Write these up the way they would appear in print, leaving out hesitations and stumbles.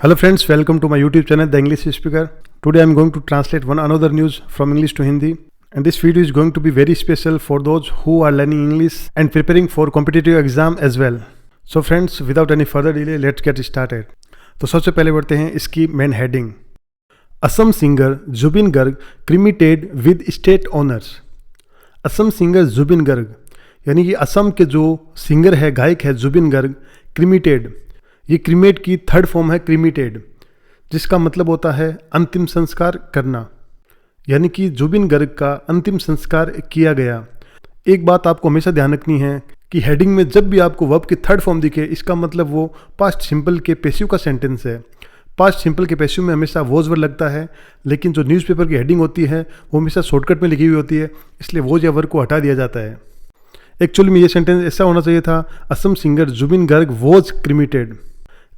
Hello friends, welcome to my YouTube channel The English Speaker. Today I am going to translate one another news from English to Hindi, and this video is going to be very special for those who are learning English and preparing for competitive exam as well. So friends, without any further delay, let's get started. तो सबसे पहले बढ़ते हैं इसकी main heading. Assam singer Zubeen Garg cremated with state honours. Assam singer Zubeen Garg यानी कि असम के जो सिंगर है, गायक है जुबिन गर्ग, क्रिमिटेड, ये क्रीमेट की थर्ड फॉर्म है क्रीमिटेड, जिसका मतलब होता है अंतिम संस्कार करना, यानी कि जुबिन गर्ग का अंतिम संस्कार किया गया। एक बात आपको हमेशा ध्यान रखनी है कि हेडिंग में जब भी आपको वर्ब की थर्ड फॉर्म दिखे, इसका मतलब वो पास्ट सिंपल के पैसिव का सेंटेंस है। पास्ट सिंपल के पैसिव में हमेशा वॉज वर्ब लगता है, लेकिन जो न्यूज़पेपर की हेडिंग होती है वो हमेशा शॉर्टकट में लिखी हुई होती है, इसलिए वॉज या वर्ब को हटा दिया जाता है। एक्चुअली में ये सेंटेंस ऐसा होना चाहिए था, असम सिंगर जुबिन गर्ग वॉज क्रिमिटेड,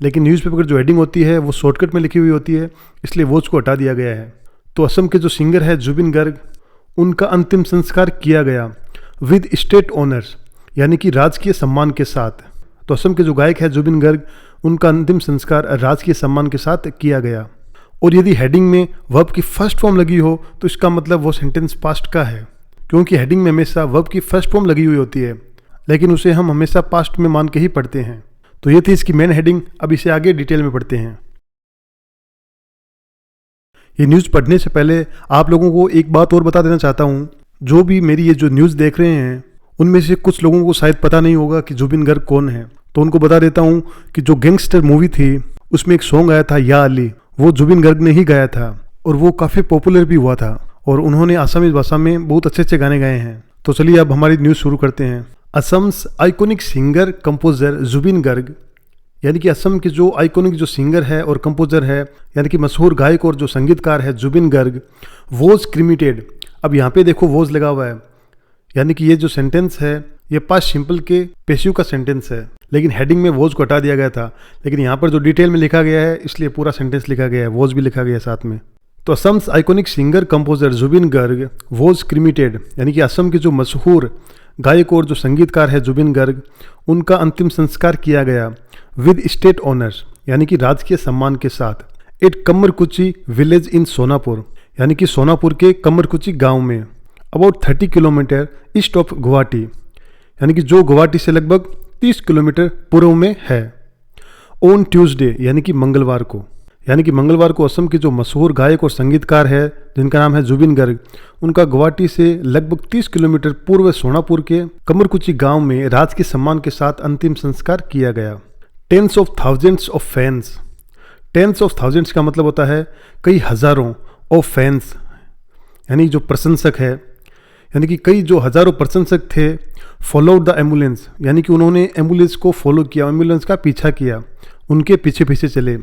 लेकिन न्यूज़पेपर की जो हेडिंग होती है वो शॉर्टकट में लिखी हुई होती है, इसलिए वॉज को हटा दिया गया है। तो असम के जो सिंगर है जुबिन गर्ग, उनका अंतिम संस्कार किया गया विद स्टेट ऑनर्स, यानी कि राजकीय सम्मान के साथ। तो असम के जो गायक है जुबिन गर्ग, उनका अंतिम संस्कार राजकीय सम्मान के साथ किया गया। और यदि हेडिंग में वर्ब की फर्स्ट फॉर्म लगी हो तो इसका मतलब वो सेंटेंस पास्ट का है, क्योंकि हेडिंग में हमेशा वर्ब की फर्स्ट फॉर्म लगी हुई होती है, लेकिन उसे हम हमेशा पास्ट में मान के ही पढ़ते हैं। तो ये थी इसकी मेन हेडिंग। अब इसे आगे डिटेल में पढ़ते हैं। ये न्यूज़ पढ़ने से पहले आप लोगों को एक बात और बता देना चाहता हूँ। जो भी मेरी ये जो न्यूज़ देख रहे हैं, उनमें से कुछ लोगों को शायद पता नहीं होगा कि जुबिन गर्ग कौन है, तो उनको बता देता हूँ कि जो गैंगस्टर मूवी थी उसमें एक सॉन्ग आया था या अली, वो जुबिन गर्ग ने ही गाया था और वो काफ़ी पॉपुलर भी हुआ था, और उन्होंने आसामी भाषा में बहुत अच्छे अच्छे गाने गाए हैं। तो चलिए अब हमारी न्यूज़ शुरू करते हैं। Assam's iconic singer composer Zubeen Garg, यानी कि असम के जो आइकॉनिक जो सिंगर है और कंपोजर है, यानी कि मशहूर गायक और जो संगीतकार है जुबिन गर्ग, वॉज क्रिमिटेड। अब यहाँ पे देखो वॉज लगा हुआ है, यानी कि ये जो सेंटेंस है ये पास्ट सिंपल के पैसिव का सेंटेंस है, लेकिन हेडिंग में वॉज को हटा दिया गया था। लेकिन यहाँ पर जो डिटेल में लिखा गया है, इसलिए पूरा सेंटेंस लिखा गया है, वॉज भी लिखा गया है साथ में। तो Assam's iconic singer composer Zubeen Garg was cremated, यानी कि असम के जो मशहूर गायक और जो संगीतकार है जुबिन गर्ग, उनका अंतिम संस्कार किया गया विद स्टेट ऑनर्स, यानी कि राजकीय सम्मान के साथ, एट कमरकुची विलेज इन सोनापुर, यानी कि सोनापुर के कमरकुची गांव में, about 30 kilometre east of Guwahati, यानी कि जो गुवाहाटी से लगभग 30 किलोमीटर पूर्व में है। ऑन ट्यूसडे, यानी कि मंगलवार को, असम के जो मशहूर गायक और संगीतकार है जिनका नाम है जुबिन गर्ग, उनका गुवाहाटी से लगभग 30 किलोमीटर पूर्व सोनापुर के कमरकुची गांव में राजकीय सम्मान के साथ अंतिम संस्कार किया गया। Tens of thousands of fans, tens of thousands का मतलब होता है कई हजारों, ऑफ फैंस यानी जो प्रशंसक है, यानी कि कई जो हजारों प्रशंसक थे, फॉलोड द एम्बुलेंस, यानी कि उन्होंने एम्बुलेंस को फॉलो किया, एम्बुलेंस का पीछा किया, उनके पीछे पीछे चले।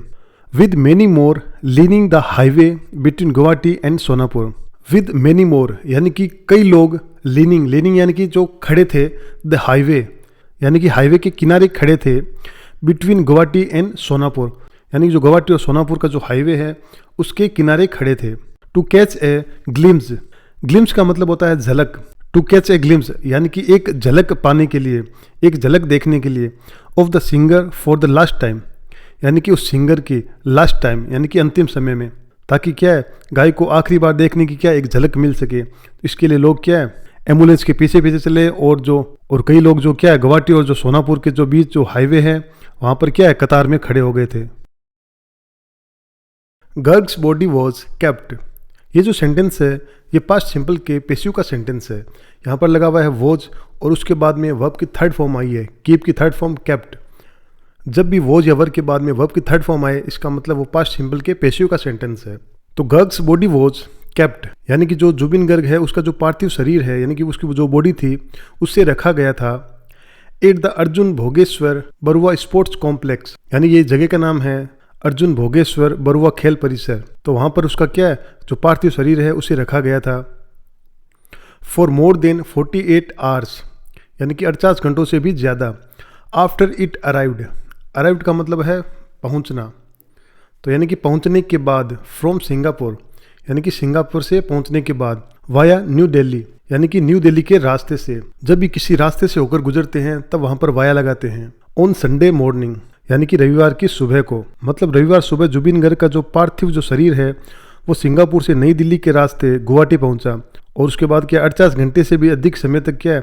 With many more leaning the highway between Guwahati and Sonapur, with many more यानी कि कई लोग, लीनिंग यानी कि जो खड़े थे, द हाईवे यानी कि हाईवे के किनारे खड़े थे, बिटवीन गुवाहाटी एंड सोनापुर यानी कि जो गुवाहाटी और सोनापुर का जो हाईवे है उसके किनारे खड़े थे। To catch a glimpse, glimpse का मतलब होता है झलक, टू कैच ए ग्लिम्स यानी कि एक झलक पाने के लिए, एक झलक देखने के लिए, of the singer for the last time, यानी कि उस सिंगर की लास्ट टाइम यानी कि अंतिम समय में, ताकि क्या है गाय को आखिरी बार देखने की क्या एक झलक मिल सके। इसके लिए लोग क्या है एम्बुलेंस के पीछे पीछे चले, और कई लोग जो क्या है गुवाहाटी और जो सोनापुर के जो बीच जो हाईवे है वहाँ पर क्या है कतार में खड़े हो गए थे। गर्ग्स बॉडी वॉज केप्ट, ये जो सेंटेंस है ये पास्ट सिंपल के पैसिव का सेंटेंस है। यहाँ पर लगा हुआ है वॉज और उसके बाद में वर्ब की थर्ड फॉर्म आई है, कीप की थर्ड फॉर्म केप्ट। जब भी वॉज या वर्ब के बाद में वर्ब की थर्ड फॉर्म आए, इसका मतलब वो पास्ट सिंपल के पैसिव का सेंटेंस है। तो गर्ग्स बॉडी वॉज केप्ट, यानी कि जो जुबिन गर्ग है उसका जो पार्थिव शरीर है, यानी कि उसकी जो बॉडी थी उससे रखा गया था, at the Arjun Bhogeshwar Barua sports complex, यानी ये जगह का नाम है अर्जुन भोगेश्वर बरुआ खेल परिसर। तो वहाँ पर उसका क्या है जो पार्थिव शरीर है उसे रखा गया था। फॉर मोर देन 48 आवर्स, यानी कि 48 घंटों से भी ज़्यादा। आफ्टर इट अराइव्ड, अराइव्ड का मतलब है पहुँचना, तो यानी कि पहुँचने के बाद, फ्रॉम सिंगापुर यानी कि सिंगापुर से पहुँचने के बाद, वाया न्यू दिल्ली यानी कि न्यू दिल्ली के रास्ते से। जब भी किसी रास्ते से होकर गुजरते हैं तब वहाँ पर वाया लगाते हैं। ऑन संडे मॉर्निंग, यानी कि रविवार की सुबह को, मतलब रविवार सुबह जुबिन गर्ग का जो पार्थिव जो शरीर है वो सिंगापुर से नई दिल्ली के रास्ते गुवाहाटी पहुंचा और उसके बाद क्या 48 घंटे से भी अधिक समय तक क्या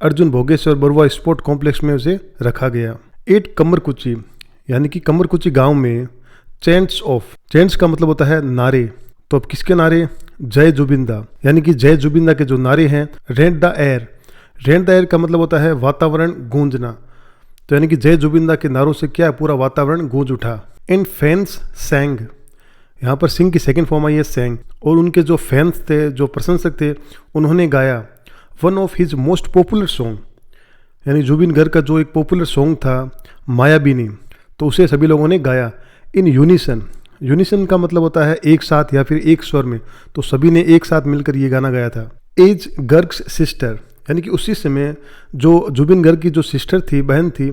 अर्जुन भोगेश्वर बरुआ स्पोर्ट कॉम्प्लेक्स में उसे रखा गया। 8 कमरकुची, यानी कि कमरकुची गांव में चैंट्स का मतलब होता है नारे। तो अब किसके नारे? जय जुबिंदा, यानी कि जय जुबिंदा के जो नारे हैं। रेंट द एयर का मतलब होता है वातावरण गूंजना। तो यानी कि जय जुबिंदा के नारों से क्या है, पूरा वातावरण गूंज उठा। एंड फैंस सैंग, यहाँ पर सिंह की सेकंड फॉर्म आई है सैंग, और उनके जो फैंस थे, जो प्रशंसक थे, उन्होंने गाया one of his most popular song, यानी जुबिन गर्ग का जो एक पॉपुलर सॉन्ग था मायाबिनी, तो उसे सभी लोगों ने गाया इन यूनिसन का मतलब होता है एक साथ या फिर एक स्वर में, तो सभी ने एक साथ मिलकर ये गाना गाया था। एज गर्ग्स सिस्टर, यानी कि उसी समय जो जुबिन गर्ग की जो सिस्टर थी, बहन थी,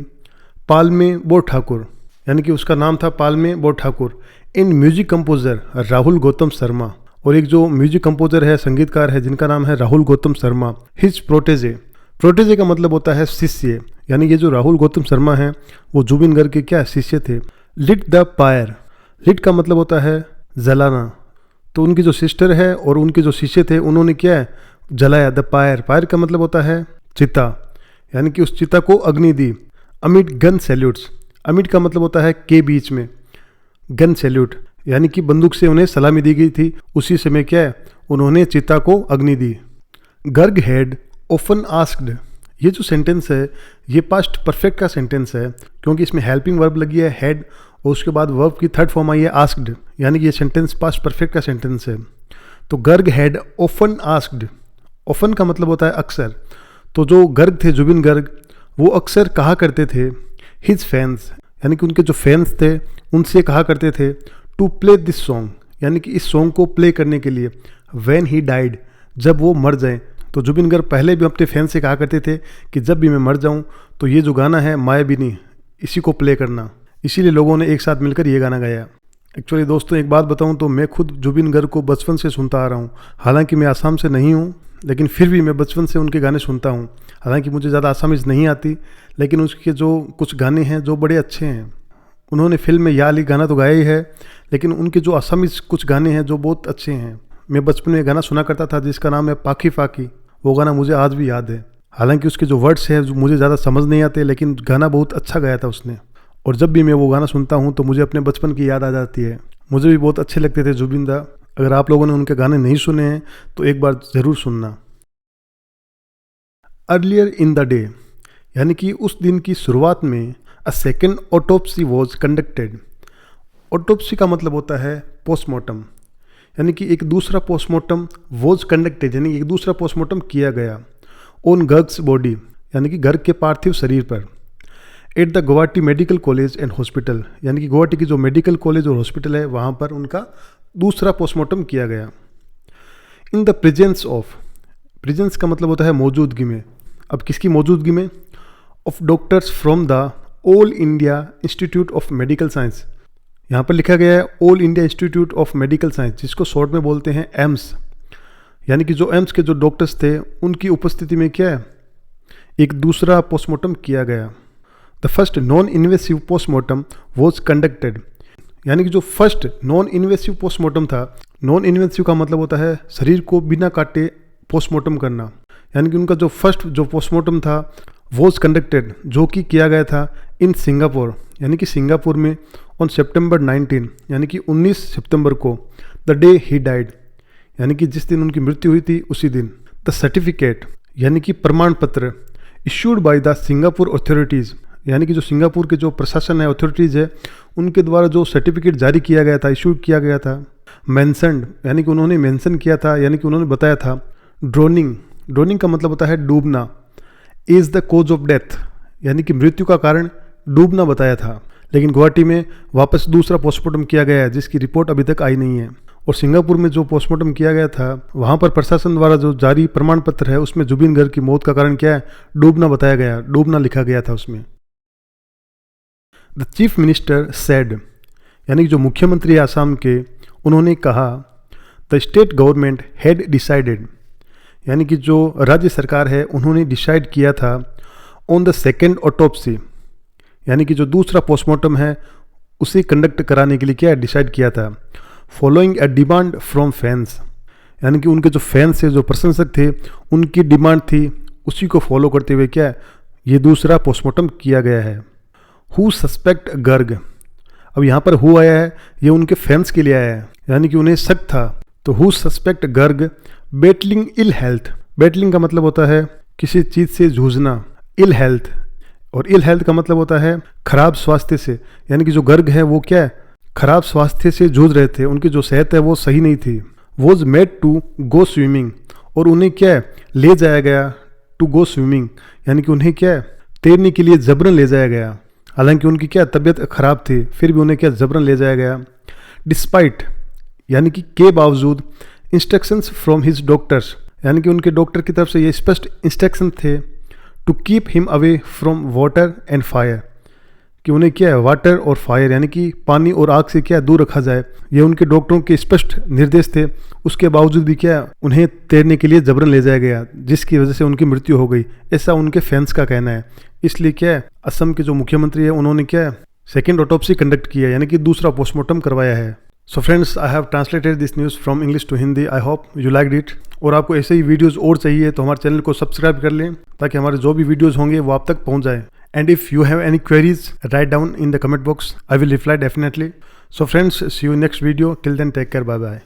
पालमे बोर ठाकुर, यानी कि उसका नाम था पालमे बोर ठाकुर। इन म्यूजिक कंपोजर राहुल गौतम शर्मा, और एक जो म्यूजिक कंपोजर है, संगीतकार है, जिनका नाम है राहुल गौतम शर्मा। हिज प्रोटेजे का मतलब होता है शिष्य, यानी ये जो राहुल गौतम शर्मा है वो जुबिन गर्ग के क्या शिष्य थे। लिट द फायर, लिट का मतलब होता है जलाना, तो उनकी जो सिस्टर है और उनके जो शिष्य थे उन्होंने क्या है जलाया। द फायर का मतलब होता है चिता, यानी कि उस चिता को अग्नि दी। अमिट गन सैल्यूट्स, अमिट का मतलब होता है के बीच में, गन सैल्यूट यानी कि बंदूक से उन्हें सलामी दी गई थी, उसी समय क्या है उन्होंने चिता को अग्नि दी। गर्ग हैड ऑफन आस्क्ड, ये जो सेंटेंस है ये पास्ट परफेक्ट का सेंटेंस है, क्योंकि इसमें हेल्पिंग वर्ब लगी है हैड, और उसके बाद वर्ब की थर्ड फॉर्म आई है आस्क्ड, यानी कि ये सेंटेंस पास्ट परफेक्ट का सेंटेंस है। तो Garg had often asked, often का मतलब होता है अक्सर, तो जो गर्ग थे जुबिन गर्ग वो अक्सर कहा करते थे हिज फैंस, यानी कि उनके जो फैंस थे उनसे कहा करते थे टू प्ले दिस सॉन्ग, यानी कि इस सॉन्ग को प्ले करने के लिए। व्हेन ही डाइड, जब वो मर जाए, तो जुबिन गर्ग पहले भी अपने फैन से कहा करते थे कि जब भी मैं मर जाऊं तो ये जो गाना है मायाबिनी, इसी को प्ले करना, इसीलिए लोगों ने एक साथ मिलकर ये गाना गाया। एक्चुअली दोस्तों एक बात बताऊं तो मैं खुद जुबिन गर्ग को बचपन से सुनता आ रहा हूं, हालांकि मैं आसाम से नहीं हूं, लेकिन फिर भी मैं बचपन से उनके गाने सुनता हूं। हालांकि मुझे ज़्यादा आसामीज नहीं आती, लेकिन उसके जो कुछ गाने हैं जो बड़े अच्छे हैं। उन्होंने फिल्म में या अली गाना तो गाया ही है, लेकिन उनके जो आसामीज कुछ गाने हैं जो बहुत अच्छे हैं। मैं बचपन में गाना सुना करता था जिसका नाम है पाखी फाकी, वो गाना मुझे आज भी याद है। हालांकि उसके जो वर्ड्स हैं मुझे ज़्यादा समझ नहीं आते, लेकिन गाना बहुत अच्छा गाया था उसने, और जब भी मैं वो गाना सुनता हूँ तो मुझे अपने बचपन की याद आ जाती है। मुझे भी बहुत अच्छे लगते थे जुबिंदा। अगर आप लोगों ने उनके गाने नहीं सुने हैं तो एक बार ज़रूर सुनना। अर्लियर इन द डे, यानी कि उस दिन की शुरुआत में a second autopsy was conducted. Autopsy का मतलब होता है पोस्टमार्टम, यानी कि एक दूसरा पोस्टमार्टम वॉज कंडक्टेड, यानी एक दूसरा पोस्टमार्टम किया गया ऑन गर्ग्स बॉडी, यानी कि गर्ग के पार्थिव शरीर पर। At the Guwahati medical college and hospital, यानी कि गुवाहाटी की जो मेडिकल कॉलेज और हॉस्पिटल है वहाँ पर उनका दूसरा पोस्टमार्टम किया गया। In the presence of, presence का मतलब होता है मौजूदगी में। अब किसकी मौजूदगी में? Of doctors from the all India institute of medical science, यहाँ पर लिखा गया है all India institute of medical science, जिसको शॉर्ट में बोलते हैं एम्स, यानी कि जो एम्स के जो डॉक्टर्स थे उनकी उपस्थिति में क्या है एक दूसरा पोस्टमार्टम किया गया। The first non invasive postmortem was conducted, यानी कि जो फर्स्ट नॉन इन्वेसिव पोस्टमार्टम था, नॉन इन्वेसिव का मतलब होता है शरीर को बिना काटे पोस्टमार्टम करना, यानी कि उनका जो फर्स्ट जो पोस्टमार्टम था वॉज कंडक्टेड, जो कि किया गया था इन सिंगापुर, यानी कि सिंगापुर में ऑन सितंबर 19, यानी कि 19 सितंबर को। द डे ही डाइड, यानी कि जिस दिन उनकी मृत्यु हुई थी उसी दिन। द सर्टिफिकेट, यानी कि प्रमाण पत्र issued by the Singapore authorities, यानी कि जो सिंगापुर के जो प्रशासन है, अथॉरिटीज़ है, उनके द्वारा जो सर्टिफिकेट जारी किया गया था, इशूड किया गया था। मेंशनड, यानी कि उन्होंने मेंशन किया था, यानी कि उन्होंने बताया था। ड्रोनिंग का मतलब होता है डूबना। Is the cause of death, यानी कि मृत्यु का कारण डूबना बताया था। लेकिन गुवाहाटी में वापस दूसरा पोस्टमार्टम किया गया है जिसकी रिपोर्ट अभी तक आई नहीं है। और सिंगापुर में जो पोस्टमार्टम किया गया था वहाँ पर प्रशासन द्वारा जो जारी प्रमाण पत्र है उसमें जुबिन गर्ग की मौत का कारण क्या है, डूबना बताया गया, डूबना लिखा गया था उसमें। द चीफ मिनिस्टर सेड, यानी कि जो मुख्यमंत्री आसाम के, उन्होंने कहा the state government had decided, यानी कि जो राज्य सरकार है उन्होंने डिसाइड किया था ऑन द सेकेंड ऑटोप्सी, यानी कि जो दूसरा पोस्टमार्टम है उसे कंडक्ट कराने के लिए क्या डिसाइड किया था। Following a demand from fans, यानी कि उनके जो फैंस है, जो प्रशंसक थे, उनकी डिमांड थी, उसी को फॉलो करते हुए क्या ये दूसरा पोस्टमार्टम किया गया है। हु सस्पेक्ट गर्ग, अब यहाँ पर हु आया है, ये उनके फैंस के लिए आया है, यानी कि उन्हें शक था। तो who suspect Garg battling ill health, battling का मतलब होता है किसी चीज़ से जूझना, इल हेल्थ, और इल हेल्थ का मतलब होता है खराब स्वास्थ्य से, यानी कि जो गर्ग है वो क्या खराब स्वास्थ्य से जूझ रहे थे, उनकी जो सेहत है वो सही नहीं थी। Was made to go swimming, और उन्हें क्या ले जाया गया टू गो स्विमिंग, यानी कि उन्हें क्या तैरने के लिए जबरन ले जाया गया। हालांकि उनकी क्या तबीयत खराब थी, फिर भी उन्हें क्या जबरन ले जाया गया। डिस्पाइट, यानी कि के बावजूद, इंस्ट्रक्शंस फ्रॉम हिज डॉक्टर्स, यानी कि उनके डॉक्टर की तरफ से ये स्पष्ट इंस्ट्रक्शन थे to keep him away from water and fire, कि उन्हें क्या है वाटर और फायर यानी कि पानी और आग से क्या दूर रखा जाए। ये उनके डॉक्टरों के स्पष्ट निर्देश थे। उसके बावजूद भी क्या उन्हें तैरने के लिए जबरन ले जाया गया, जिसकी वजह से उनकी मृत्यु हो गई, ऐसा उनके फैंस का कहना है। इसलिए क्या असम के जो मुख्यमंत्री है उन्होंने क्या सेकेंड ऑटोप्सी कंडक्ट किया, यानी कि दूसरा पोस्टमार्टम करवाया है। So friends, I have translated this news from English to Hindi. I hope you liked it. और आपको ऐसे ही वीडियोज़ और चाहिए तो हमारे चैनल को सब्सक्राइब कर लें, ताकि हमारे जो भी वीडियोज़ होंगे वो आप तक पहुंच जाए। And if you have any queries, write down in the comment box. I will reply definitely. So friends, see you next video. Till then, take care. Bye bye.